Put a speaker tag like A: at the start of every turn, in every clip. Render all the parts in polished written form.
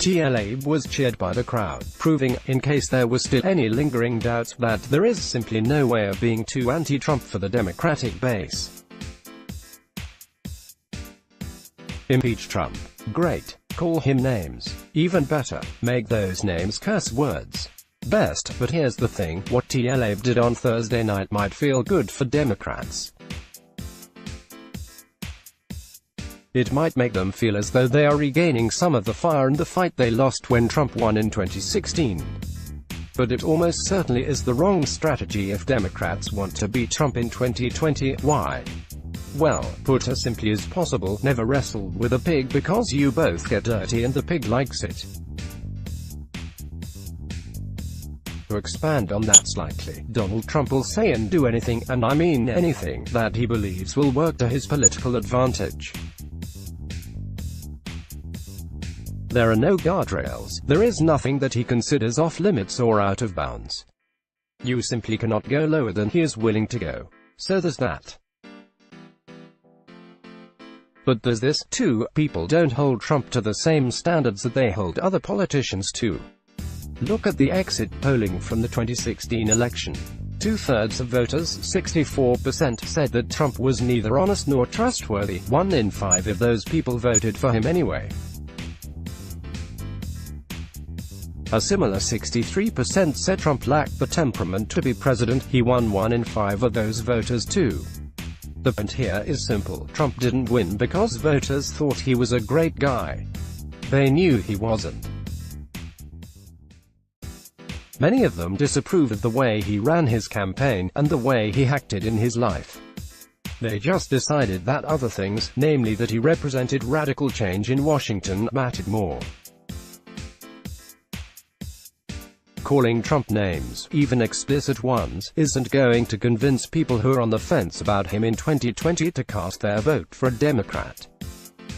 A: Tlaib was cheered by the crowd, proving, in case there was still any lingering doubts, that there is simply no way of being too anti-Trump for the Democratic base. Impeach Trump. Great. Call him names. Even better, make those names curse words. Best, but here's the thing, what Tlaib did on Thursday night might feel good for Democrats. It might make them feel as though they are regaining some of the fire and the fight they lost when Trump won in 2016. But it almost certainly is the wrong strategy if Democrats want to beat Trump in 2020. Why? Well, put as simply as possible, never wrestle with a pig because you both get dirty and the pig likes it. To expand on that slightly, Donald Trump will say and do anything, and I mean anything, that he believes will work to his political advantage. There are no guardrails. There is nothing that he considers off-limits or out of bounds. You simply cannot go lower than he is willing to go. So there's that. But there's this, too: people don't hold Trump to the same standards that they hold other politicians to. Look at the exit polling from the 2016 election. Two-thirds of voters, 64%, said that Trump was neither honest nor trustworthy. 1 in 5 of those people voted for him anyway. A similar 63% said Trump lacked the temperament to be president. He won 1 in 5 of those voters too. The point here is simple: Trump didn't win because voters thought he was a great guy. They knew he wasn't. Many of them disapprove of the way he ran his campaign, and the way he acted in his life. They just decided that other things, namely that he represented radical change in Washington, mattered more. Calling Trump names, even explicit ones, isn't going to convince people who are on the fence about him in 2020 to cast their vote for a Democrat.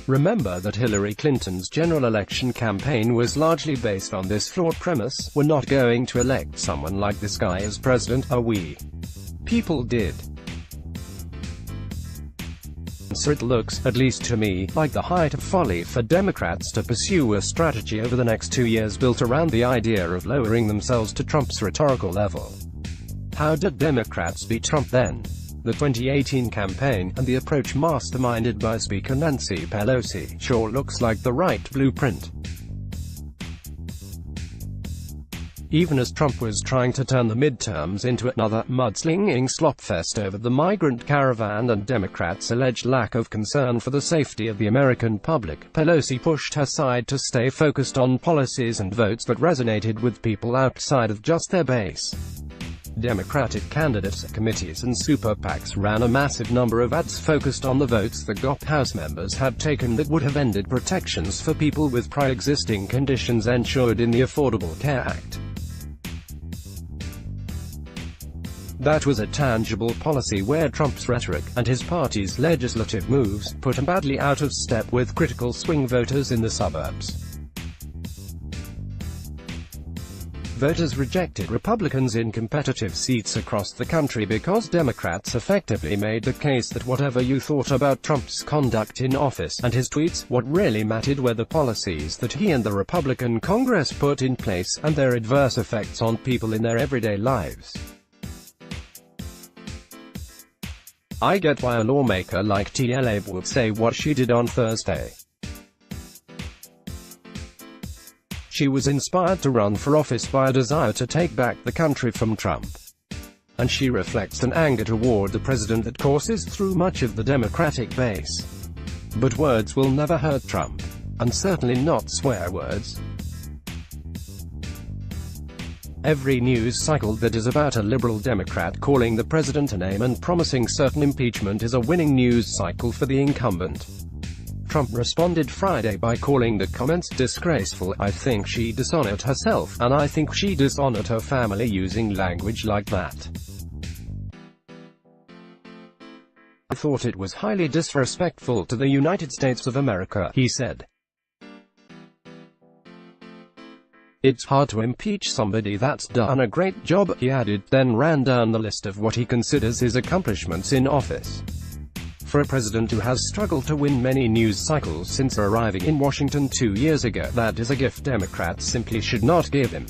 A: Remember that Hillary Clinton's general election campaign was largely based on this flawed premise: we're not going to elect someone like this guy as president, are we? People did. So it looks, at least to me, like the height of folly for Democrats to pursue a strategy over the next 2 years built around the idea of lowering themselves to Trump's rhetorical level. How did Democrats beat Trump then? The 2018 campaign, and the approach masterminded by Speaker Nancy Pelosi, sure looks like the right blueprint. Even as Trump was trying to turn the midterms into another mudslinging slopfest over the migrant caravan and Democrats' alleged lack of concern for the safety of the American public, Pelosi pushed her side to stay focused on policies and votes that resonated with people outside of just their base. Democratic candidates, committees and super PACs ran a massive number of ads focused on the votes the GOP House members had taken that would have ended protections for people with pre-existing conditions ensured in the Affordable Care Act. That was a tangible policy where Trump's rhetoric, and his party's legislative moves, put him badly out of step with critical swing voters in the suburbs. Voters rejected Republicans in competitive seats across the country because Democrats effectively made the case that whatever you thought about Trump's conduct in office, and his tweets, what really mattered were the policies that he and the Republican Congress put in place, and their adverse effects on people in their everyday lives. I get why a lawmaker like Tlaib would say what she did on Thursday. She was inspired to run for office by a desire to take back the country from Trump. And she reflects an anger toward the president that courses through much of the Democratic base. But words will never hurt Trump. And certainly not swear words. Every news cycle that is about a liberal Democrat calling the president a name and promising certain impeachment is a winning news cycle for the incumbent. Trump responded Friday by calling the comments disgraceful. I think she dishonored herself, and I think she dishonored her family using language like that. I thought it was highly disrespectful to the United States of America, he said. It's hard to impeach somebody that's done a great job, he added, then ran down the list of what he considers his accomplishments in office. For a president who has struggled to win many news cycles since arriving in Washington 2 years ago, that is a gift Democrats simply should not give him.